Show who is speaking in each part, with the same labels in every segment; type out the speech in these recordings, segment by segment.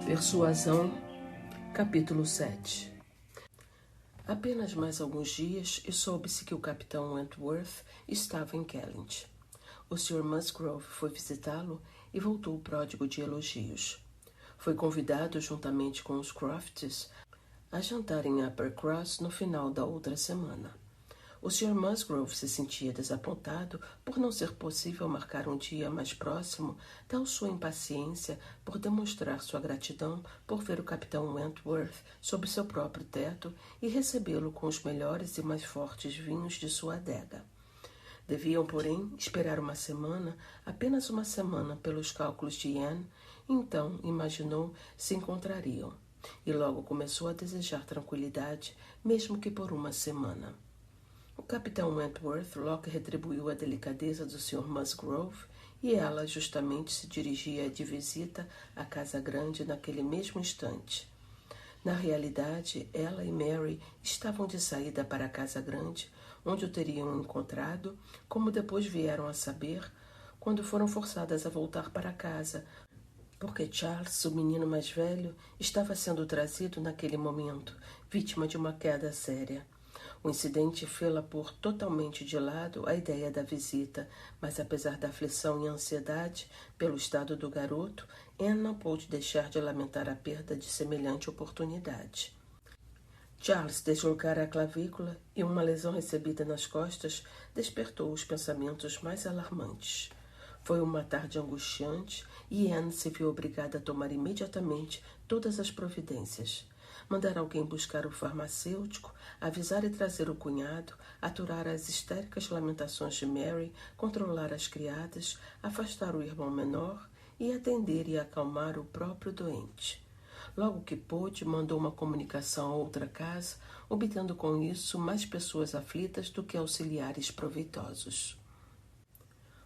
Speaker 1: Persuasão, capítulo 7. Apenas mais alguns dias e soube-se que o capitão Wentworth estava em Kellynch. O Sr. Musgrove foi visitá-lo e voltou pródigo de elogios. Foi convidado, juntamente com os Crofts, a jantar em Uppercross no final da outra semana. O Sr. Musgrove se sentia desapontado por não ser possível marcar um dia mais próximo, tal sua impaciência por demonstrar sua gratidão por ver o capitão Wentworth sob seu próprio teto e recebê-lo com os melhores e mais fortes vinhos de sua adega. Deviam, porém, esperar uma semana, apenas uma semana, pelos cálculos de Anne, então, imaginou, se encontrariam. E logo começou a desejar tranquilidade, mesmo que por uma semana. O capitão Wentworth logo retribuiu a delicadeza do Sr. Musgrove e ela justamente se dirigia de visita à Casa Grande naquele mesmo instante. Na realidade, ela e Mary estavam de saída para a Casa Grande, onde o teriam encontrado, como depois vieram a saber, quando foram forçadas a voltar para casa, porque Charles, o menino mais velho, estava sendo trazido naquele momento, vítima de uma queda séria. O incidente fê-la pôr totalmente de lado a ideia da visita, mas apesar da aflição e ansiedade pelo estado do garoto, Anne não pôde deixar de lamentar a perda de semelhante oportunidade. Charles deslocara a clavícula e uma lesão recebida nas costas despertou os pensamentos mais alarmantes. Foi uma tarde angustiante e Anne se viu obrigada a tomar imediatamente todas as providências. Mandar alguém buscar o farmacêutico, avisar e trazer o cunhado, aturar as histéricas lamentações de Mary, controlar as criadas, afastar o irmão menor e atender e acalmar o próprio doente. Logo que pôde, mandou uma comunicação a outra casa, obtendo com isso mais pessoas aflitas do que auxiliares proveitosos.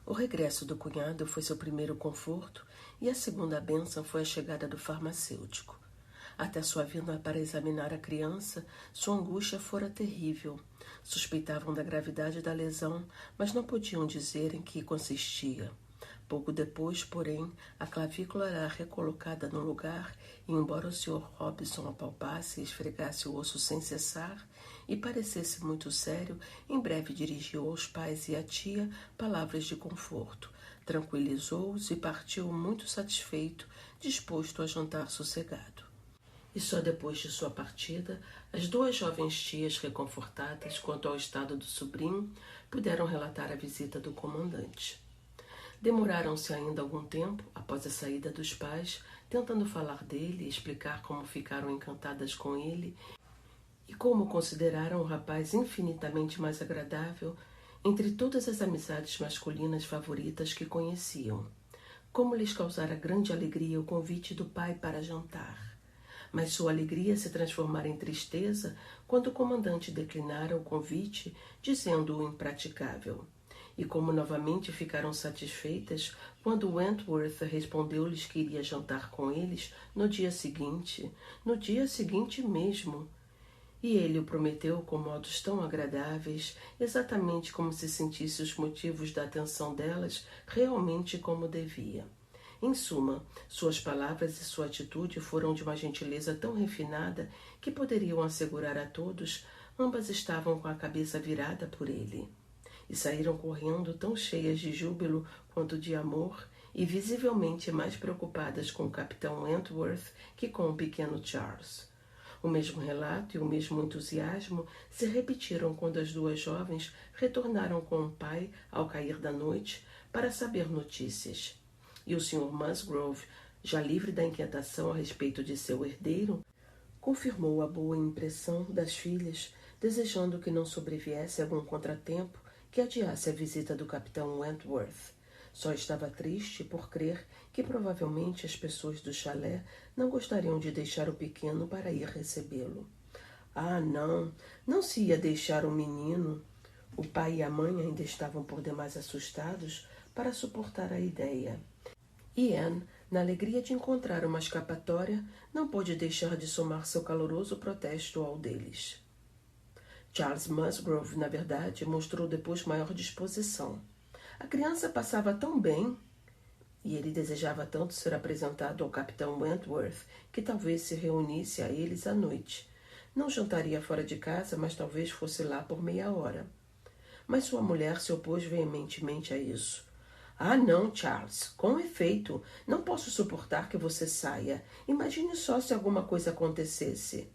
Speaker 1: O regresso do cunhado foi seu primeiro conforto e a segunda bênção foi a chegada do farmacêutico. Até sua vinda para examinar a criança, sua angústia fora terrível. Suspeitavam da gravidade da lesão, mas não podiam dizer em que consistia. Pouco depois, porém, a clavícula era recolocada no lugar e, embora o Sr. Robinson apalpasse e esfregasse o osso sem cessar e parecesse muito sério, em breve dirigiu aos pais e à tia palavras de conforto, tranquilizou-os e partiu muito satisfeito, disposto a jantar sossegado. E só depois de sua partida, as duas jovens tias, reconfortadas quanto ao estado do sobrinho, puderam relatar a visita do comandante. Demoraram-se ainda algum tempo, após a saída dos pais, tentando falar dele e explicar como ficaram encantadas com ele e como consideraram o rapaz infinitamente mais agradável entre todas as amizades masculinas favoritas que conheciam. Como lhes causara grande alegria o convite do pai para jantar. Mas sua alegria se transformara em tristeza quando o comandante declinara o convite, dizendo-o impraticável. E como novamente ficaram satisfeitas quando Wentworth respondeu-lhes que iria jantar com eles no dia seguinte mesmo. E ele o prometeu com modos tão agradáveis, exatamente como se sentisse os motivos da atenção delas realmente como devia. Em suma, suas palavras e sua atitude foram de uma gentileza tão refinada que poderiam assegurar a todos, ambas estavam com a cabeça virada por ele. E saíram correndo tão cheias de júbilo quanto de amor e visivelmente mais preocupadas com o capitão Wentworth que com o pequeno Charles. O mesmo relato e o mesmo entusiasmo se repetiram quando as duas jovens retornaram com o pai ao cair da noite para saber notícias. E o Sr. Musgrove, já livre da inquietação a respeito de seu herdeiro, confirmou a boa impressão das filhas, desejando que não sobreviesse algum contratempo que adiasse a visita do capitão Wentworth. Só estava triste por crer que provavelmente as pessoas do chalé não gostariam de deixar o pequeno para ir recebê-lo. Ah, não se ia deixar o menino. O pai e a mãe ainda estavam por demais assustados para suportar a ideia. E Anne, na alegria de encontrar uma escapatória, não pôde deixar de somar seu caloroso protesto ao deles. Charles Musgrove, na verdade, mostrou depois maior disposição. A criança passava tão bem. E ele desejava tanto ser apresentado ao capitão Wentworth que talvez se reunisse a eles à noite. Não jantaria fora de casa, mas talvez fosse lá por meia hora. Mas sua mulher se opôs veementemente a isso. Ah, não, Charles, com efeito, não posso suportar que você saia. Imagine só se alguma coisa acontecesse.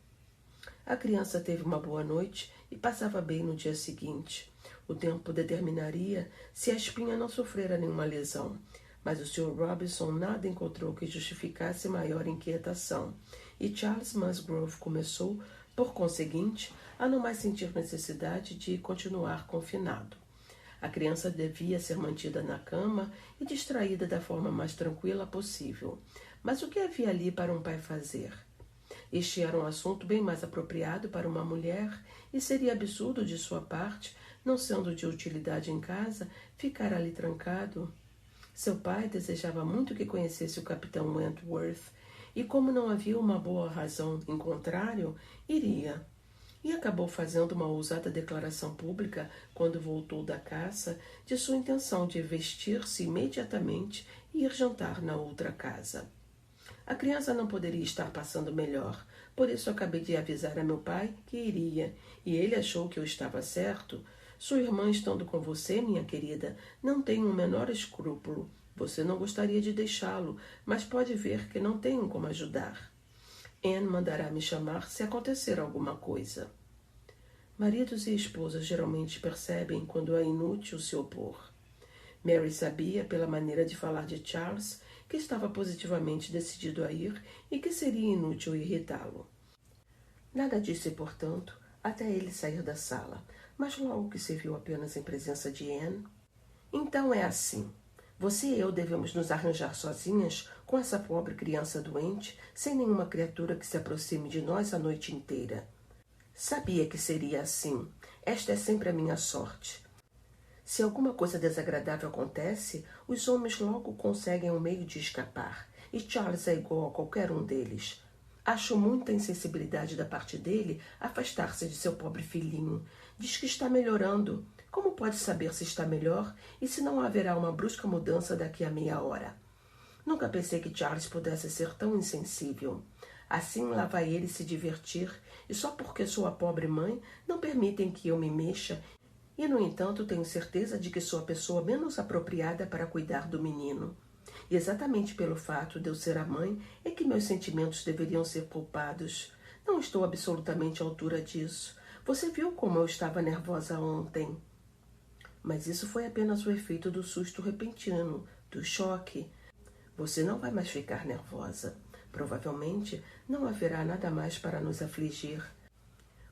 Speaker 1: A criança teve uma boa noite e passava bem no dia seguinte. O tempo determinaria se a espinha não sofrera nenhuma lesão, mas o Sr. Robinson nada encontrou que justificasse maior inquietação, e Charles Musgrove começou, por conseguinte, a não mais sentir necessidade de continuar confinado. A criança devia ser mantida na cama e distraída da forma mais tranquila possível. Mas o que havia ali para um pai fazer? Este era um assunto bem mais apropriado para uma mulher, e seria absurdo de sua parte, não sendo de utilidade em casa, ficar ali trancado. Seu pai desejava muito que conhecesse o capitão Wentworth, e como não havia uma boa razão em contrário, iria. E acabou fazendo uma ousada declaração pública, quando voltou da caça, de sua intenção de vestir-se imediatamente e ir jantar na outra casa. A criança não poderia estar passando melhor, por isso acabei de avisar a meu pai que iria, e ele achou que eu estava certo. Sua irmã estando com você, minha querida, não tem o menor escrúpulo. Você não gostaria de deixá-lo, mas pode ver que não tenho como ajudar. Anne mandará me chamar se acontecer alguma coisa. Maridos e esposas geralmente percebem quando é inútil se opor. Mary sabia, pela maneira de falar de Charles, que estava positivamente decidido a ir e que seria inútil irritá-lo. Nada disse, portanto, até ele sair da sala, mas logo que se viu apenas em presença de Anne. Então é assim. Você e eu devemos nos arranjar sozinhas com essa pobre criança doente, sem nenhuma criatura que se aproxime de nós a noite inteira. Sabia que seria assim. Esta é sempre a minha sorte. Se alguma coisa desagradável acontece, os homens logo conseguem um meio de escapar, e Charles é igual a qualquer um deles. Acho muita insensibilidade da parte dele afastar-se de seu pobre filhinho. Diz que está melhorando. Como pode saber se está melhor e se não haverá uma brusca mudança daqui a meia hora? Nunca pensei que Charles pudesse ser tão insensível. Assim lá vai ele se divertir, e só porque sou a pobre mãe não permitem que eu me mexa, e no entanto tenho certeza de que sou a pessoa menos apropriada para cuidar do menino. E exatamente pelo fato de eu ser a mãe é que meus sentimentos deveriam ser poupados. Não estou absolutamente à altura disso. Você viu como eu estava nervosa ontem. Mas isso foi apenas o efeito do susto repentino, do choque. Você não vai mais ficar nervosa. Provavelmente não haverá nada mais para nos afligir.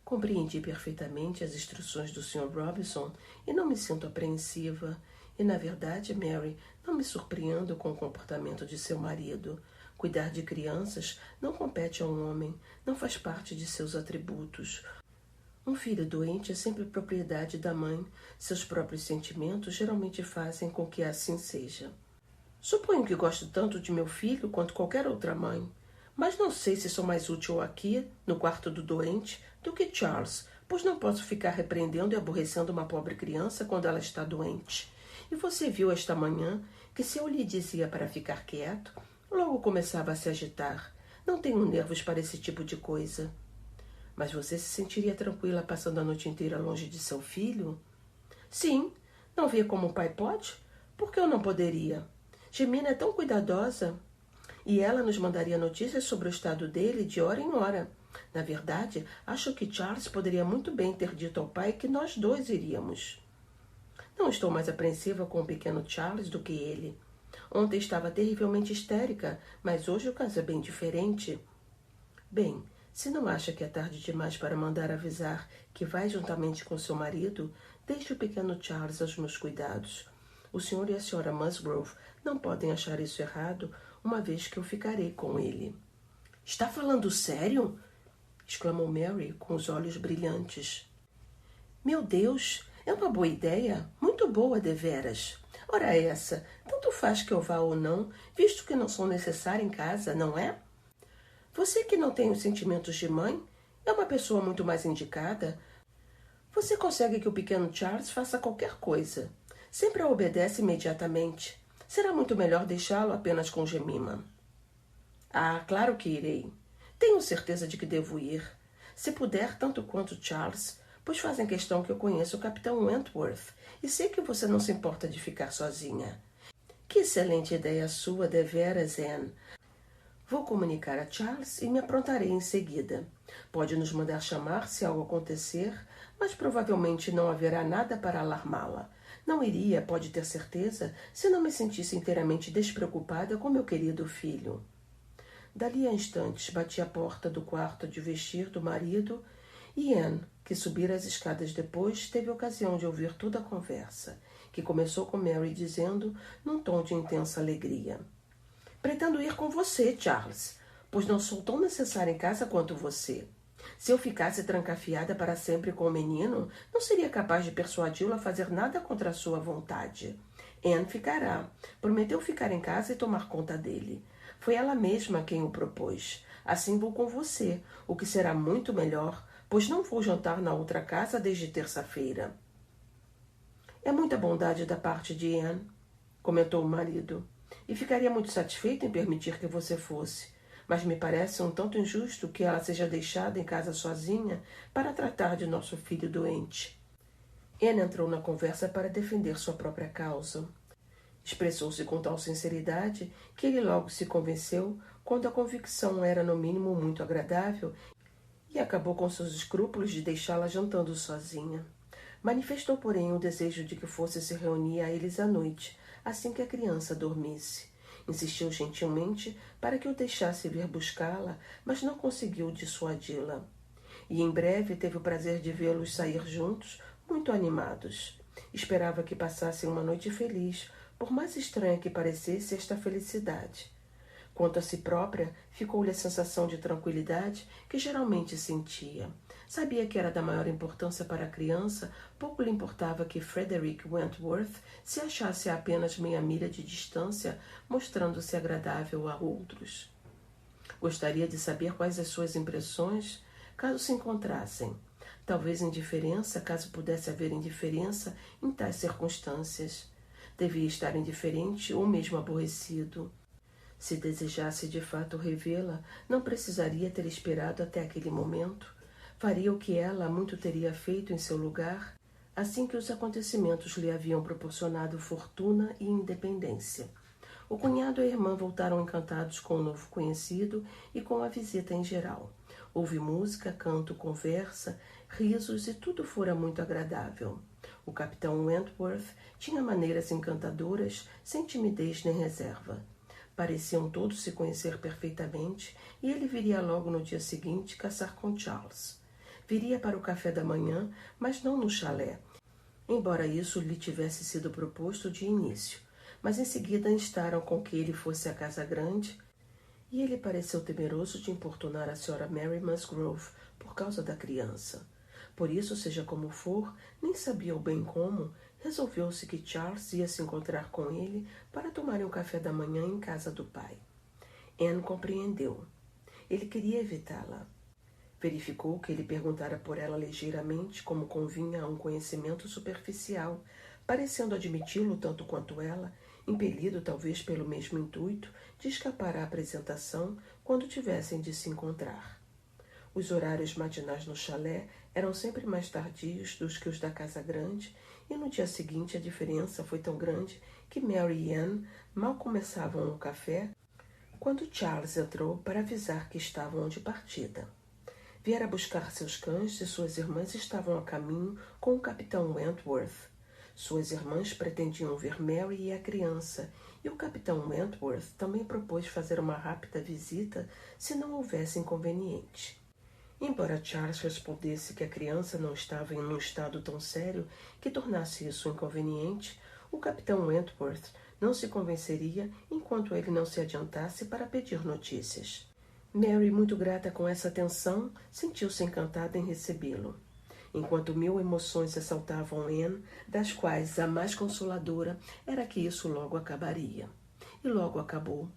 Speaker 1: Compreendi perfeitamente as instruções do Sr. Robinson e não me sinto apreensiva. E, na verdade, Mary, não me surpreendo com o comportamento de seu marido. Cuidar de crianças não compete a um homem, não faz parte de seus atributos. Um filho doente é sempre propriedade da mãe. Seus próprios sentimentos geralmente fazem com que assim seja. Suponho que gosto tanto de meu filho quanto qualquer outra mãe. Mas não sei se sou mais útil aqui, no quarto do doente, do que Charles, pois não posso ficar repreendendo e aborrecendo uma pobre criança quando ela está doente. E você viu esta manhã que se eu lhe dizia para ficar quieto, logo começava a se agitar. Não tenho nervos para esse tipo de coisa. Mas você se sentiria tranquila passando a noite inteira longe de seu filho? Sim. Não vê como o pai pode? Por que eu não poderia? Gemina é tão cuidadosa. E ela nos mandaria notícias sobre o estado dele de hora em hora. Na verdade, acho que Charles poderia muito bem ter dito ao pai que nós dois iríamos. Não estou mais apreensiva com o pequeno Charles do que ele. Ontem estava terrivelmente histérica, mas hoje o caso é bem diferente. Bem, se não acha que é tarde demais para mandar avisar que vai juntamente com seu marido, deixe o pequeno Charles aos meus cuidados. O senhor e a senhora Musgrove não podem achar isso errado, uma vez que eu ficarei com ele. Está falando sério? Exclamou Mary com os olhos brilhantes. Meu Deus, é uma boa ideia, muito boa deveras. Ora essa, tanto faz que eu vá ou não, visto que não sou necessária em casa, não é? Você que não tem os sentimentos de mãe, é uma pessoa muito mais indicada. Você consegue que o pequeno Charles faça qualquer coisa. Sempre a obedece imediatamente. Será muito melhor deixá-lo apenas com Jemima. Ah, claro que irei. Tenho certeza de que devo ir. Se puder, tanto quanto Charles, pois fazem questão que eu conheça o Capitão Wentworth e sei que você não se importa de ficar sozinha. Que excelente ideia sua, deveras, Anne. Vou comunicar a Charles e me aprontarei em seguida. Pode nos mandar chamar se algo acontecer, mas provavelmente não haverá nada para alarmá-la. Não iria, pode ter certeza, se não me sentisse inteiramente despreocupada com meu querido filho. Dali a instantes bati a porta do quarto de vestir do marido e Anne, que subira as escadas depois, teve ocasião de ouvir toda a conversa, que começou com Mary dizendo, num tom de intensa alegria: Pretendo ir com você, Charles, pois não sou tão necessária em casa quanto você. Se eu ficasse trancafiada para sempre com o menino, não seria capaz de persuadi-lo a fazer nada contra a sua vontade. Anne ficará. Prometeu ficar em casa e tomar conta dele. Foi ela mesma quem o propôs. Assim vou com você, o que será muito melhor, pois não vou jantar na outra casa desde terça-feira. É muita bondade da parte de Anne, comentou o marido, e ficaria muito satisfeito em permitir que você fosse, mas me parece um tanto injusto que ela seja deixada em casa sozinha para tratar de nosso filho doente. Anne entrou na conversa para defender sua própria causa. Expressou-se com tal sinceridade que ele logo se convenceu quando a convicção era no mínimo muito agradável e acabou com seus escrúpulos de deixá-la jantando sozinha. Manifestou, porém, o desejo de que fosse se reunir a eles à noite, assim que a criança dormisse. Insistiu gentilmente para que o deixasse vir buscá-la, mas não conseguiu dissuadi-la. E em breve teve o prazer de vê-los sair juntos, muito animados. Esperava que passassem uma noite feliz, por mais estranha que parecesse esta felicidade. Quanto a si própria, ficou-lhe a sensação de tranquilidade que geralmente sentia. Sabia que era da maior importância para a criança, pouco lhe importava que Frederick Wentworth se achasse a apenas meia milha de distância, mostrando-se agradável a outros. Gostaria de saber quais as suas impressões, caso se encontrassem. Talvez indiferença, caso pudesse haver indiferença em tais circunstâncias. Devia estar indiferente ou mesmo aborrecido. Se desejasse de fato revê-la, não precisaria ter esperado até aquele momento. Faria o que ela muito teria feito em seu lugar, assim que os acontecimentos lhe haviam proporcionado fortuna e independência. O cunhado e a irmã voltaram encantados com o novo conhecido e com a visita em geral. Houve música, canto, conversa, risos e tudo fora muito agradável. O capitão Wentworth tinha maneiras encantadoras, sem timidez nem reserva. Pareciam todos se conhecer perfeitamente e ele viria logo no dia seguinte caçar com Charles. Viria para o café da manhã, mas não no chalé, embora isso lhe tivesse sido proposto de início. Mas em seguida instaram com que ele fosse à casa grande e ele pareceu temeroso de importunar a Sra. Mary Musgrove por causa da criança. Por isso, seja como for, nem sabia o bem como, resolveu-se que Charles ia se encontrar com ele para tomarem um café da manhã em casa do pai. Anne compreendeu. Ele queria evitá-la. Verificou que ele perguntara por ela ligeiramente, como convinha a um conhecimento superficial, parecendo admiti-lo tanto quanto ela, impelido talvez pelo mesmo intuito de escapar à apresentação quando tivessem de se encontrar. Os horários matinais no chalé eram sempre mais tardios do que os da casa grande, e no dia seguinte a diferença foi tão grande que Mary e Anne mal começavam o café quando Charles entrou para avisar que estavam de partida. Viera buscar seus cães e suas irmãs estavam a caminho com o capitão Wentworth. Suas irmãs pretendiam ver Mary e a criança, e o capitão Wentworth também propôs fazer uma rápida visita se não houvesse inconveniente. Embora Charles respondesse que a criança não estava em um estado tão sério que tornasse isso inconveniente, o capitão Wentworth não se convenceria enquanto ele não se adiantasse para pedir notícias. Mary, muito grata com essa atenção, sentiu-se encantada em recebê-lo. Enquanto 1000 emoções assaltavam Anne, das quais a mais consoladora era que isso logo acabaria. E logo acabou.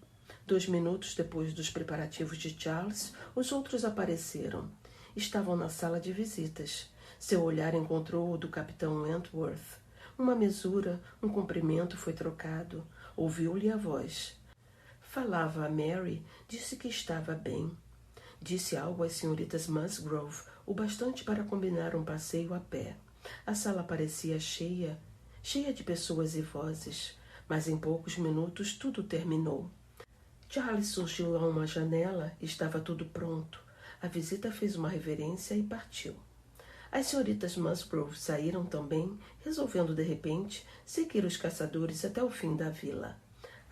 Speaker 1: 2 minutos depois dos preparativos de Charles, os outros apareceram. Estavam na sala de visitas. Seu olhar encontrou o do capitão Wentworth. Uma mesura, um comprimento foi trocado. Ouviu-lhe a voz. Falava a Mary, disse que estava bem. Disse algo às senhoritas Musgrove, o bastante para combinar um passeio a pé. A sala parecia cheia de pessoas e vozes, mas em poucos minutos tudo terminou. Charles surgiu a uma janela, estava tudo pronto. A visita fez uma reverência e partiu. As senhoritas Musgrove saíram também, resolvendo de repente seguir os caçadores até o fim da vila.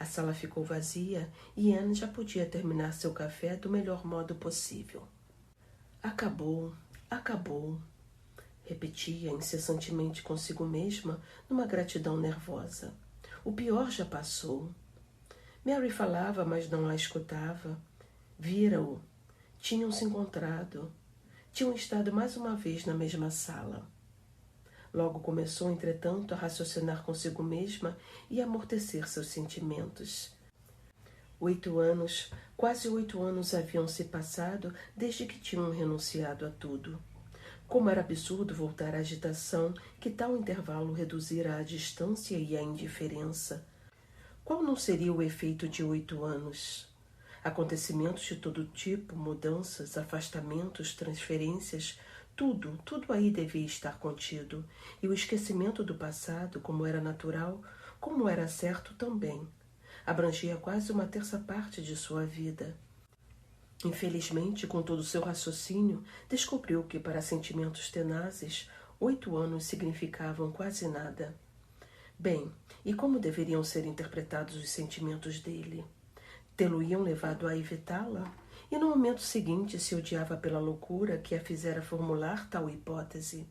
Speaker 1: A sala ficou vazia e Anne já podia terminar seu café do melhor modo possível. Acabou, repetia incessantemente consigo mesma, numa gratidão nervosa. O pior já passou. Mary falava, mas não a escutava. Vira-o. Tinham se encontrado. Tinham estado mais uma vez na mesma sala. Logo começou, entretanto, a raciocinar consigo mesma e a amortecer seus sentimentos. 8 anos, quase 8 anos haviam se passado desde que tinham renunciado a tudo. Como era absurdo voltar à agitação que tal intervalo reduzira a distância e a indiferença. Qual não seria o efeito de 8 anos? Acontecimentos de todo tipo, mudanças, afastamentos, transferências, tudo aí devia estar contido, e o esquecimento do passado, como era natural, como era certo também, abrangia quase uma terça parte de sua vida. Infelizmente, com todo o seu raciocínio, descobriu que, para sentimentos tenazes, 8 anos significavam quase nada. Bem, e como deveriam ser interpretados os sentimentos dele? Tê-lo-iam levado a evitá-la? E no momento seguinte se odiava pela loucura que a fizera formular tal hipótese.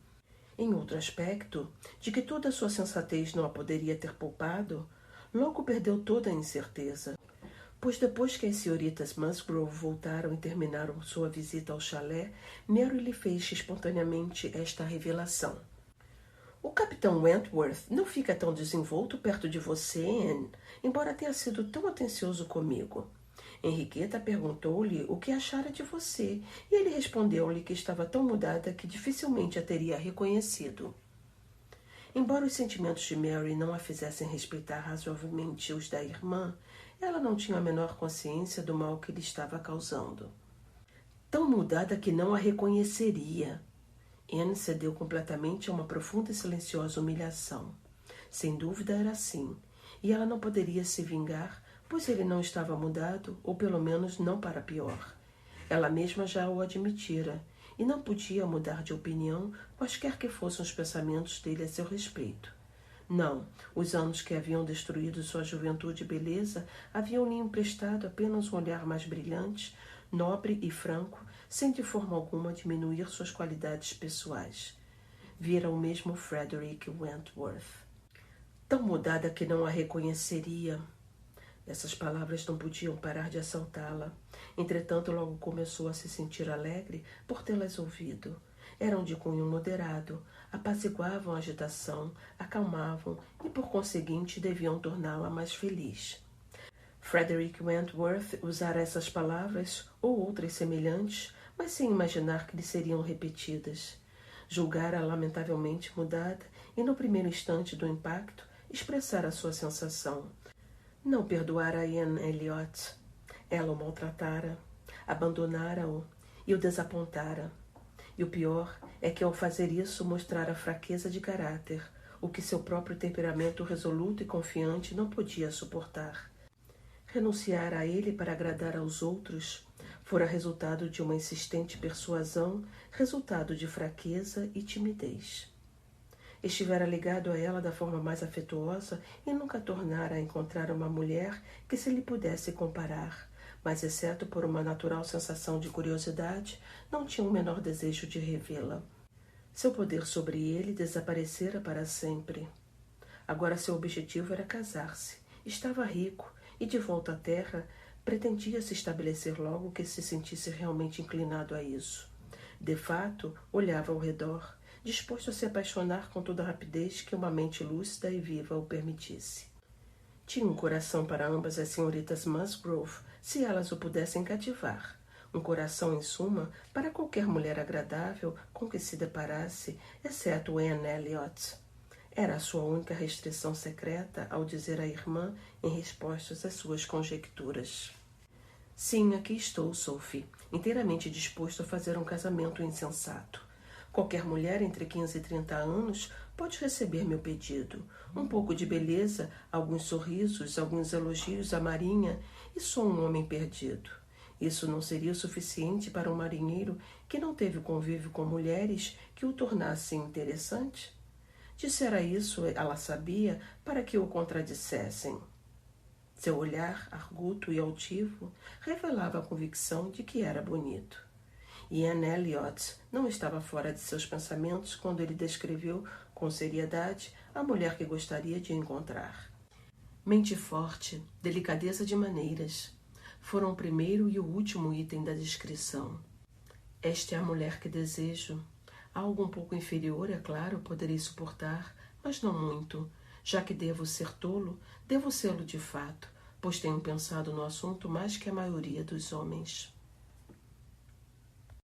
Speaker 1: Em outro aspecto, de que toda a sua sensatez não a poderia ter poupado, logo perdeu toda a incerteza. Pois depois que as senhoritas Musgrove voltaram e terminaram sua visita ao chalé, Mary lhe fez espontaneamente esta revelação. O capitão Wentworth não fica tão desenvolto perto de você, Anne, embora tenha sido tão atencioso comigo. Henriqueta perguntou-lhe o que achara de você, e ele respondeu-lhe que estava tão mudada que dificilmente a teria reconhecido. Embora os sentimentos de Mary não a fizessem respeitar razoavelmente os da irmã, ela não tinha a menor consciência do mal que lhe estava causando. Tão mudada que não a reconheceria. Anne cedeu completamente a uma profunda e silenciosa humilhação. Sem dúvida era assim, e ela não poderia se vingar, pois ele não estava mudado, ou pelo menos não para pior. Ela mesma já o admitira, e não podia mudar de opinião, quaisquer que fossem os pensamentos dele a seu respeito. Não, os anos que haviam destruído sua juventude e beleza haviam-lhe emprestado apenas um olhar mais brilhante, nobre e franco, sem de forma alguma diminuir suas qualidades pessoais. Vira o mesmo Frederick Wentworth. Tão mudada que não a reconheceria. Essas palavras não podiam parar de assaltá-la. Entretanto, logo começou a se sentir alegre por tê-las ouvido. Eram de cunho moderado, apaziguavam a agitação, acalmavam e, por conseguinte, deviam torná-la mais feliz. Frederick Wentworth usara essas palavras ou outras semelhantes, mas sem imaginar que lhe seriam repetidas. Julgara lamentavelmente mudada e, no primeiro instante do impacto, expressara a sua sensação. Não perdoara a Anne Elliot. Ela o maltratara, abandonara-o e o desapontara. E o pior é que, ao fazer isso, mostrara fraqueza de caráter, o que seu próprio temperamento resoluto e confiante não podia suportar. Renunciar a ele para agradar aos outros fora resultado de uma insistente persuasão, resultado de fraqueza e timidez. Estivera ligado a ela da forma mais afetuosa e nunca tornara a encontrar uma mulher que se lhe pudesse comparar, mas, exceto por uma natural sensação de curiosidade, não tinha o menor desejo de revê-la. Seu poder sobre ele desaparecera para sempre. Agora seu objetivo era casar-se. Estava rico e, de volta à terra, pretendia se estabelecer logo que se sentisse realmente inclinado a isso. De fato, olhava ao redor, disposto a se apaixonar com toda a rapidez que uma mente lúcida e viva o permitisse. Tinha um coração para ambas as senhoritas Musgrove, se elas o pudessem cativar. Um coração, em suma, para qualquer mulher agradável com que se deparasse, exceto Anne Elliot. Era a sua única restrição secreta ao dizer à irmã em respostas às suas conjecturas. Sim, aqui estou, Sophie, inteiramente disposto a fazer um casamento insensato. Qualquer mulher entre 15 e 30 anos pode receber meu pedido. Um pouco de beleza, alguns sorrisos, alguns elogios à marinha, e sou um homem perdido. Isso não seria o suficiente para um marinheiro que não teve convívio com mulheres que o tornassem interessante? Dissera isso, ela sabia, para que o contradissessem. Seu olhar, arguto e altivo, revelava a convicção de que era bonito. E Anne Elliot não estava fora de seus pensamentos quando ele descreveu com seriedade a mulher que gostaria de encontrar. Mente forte, delicadeza de maneiras, foram o primeiro e o último item da descrição. Esta é a mulher que desejo. Algo um pouco inferior, é claro, poderei suportar, mas não muito. Já que devo ser tolo, devo sê-lo de fato, pois tenho pensado no assunto mais que a maioria dos homens.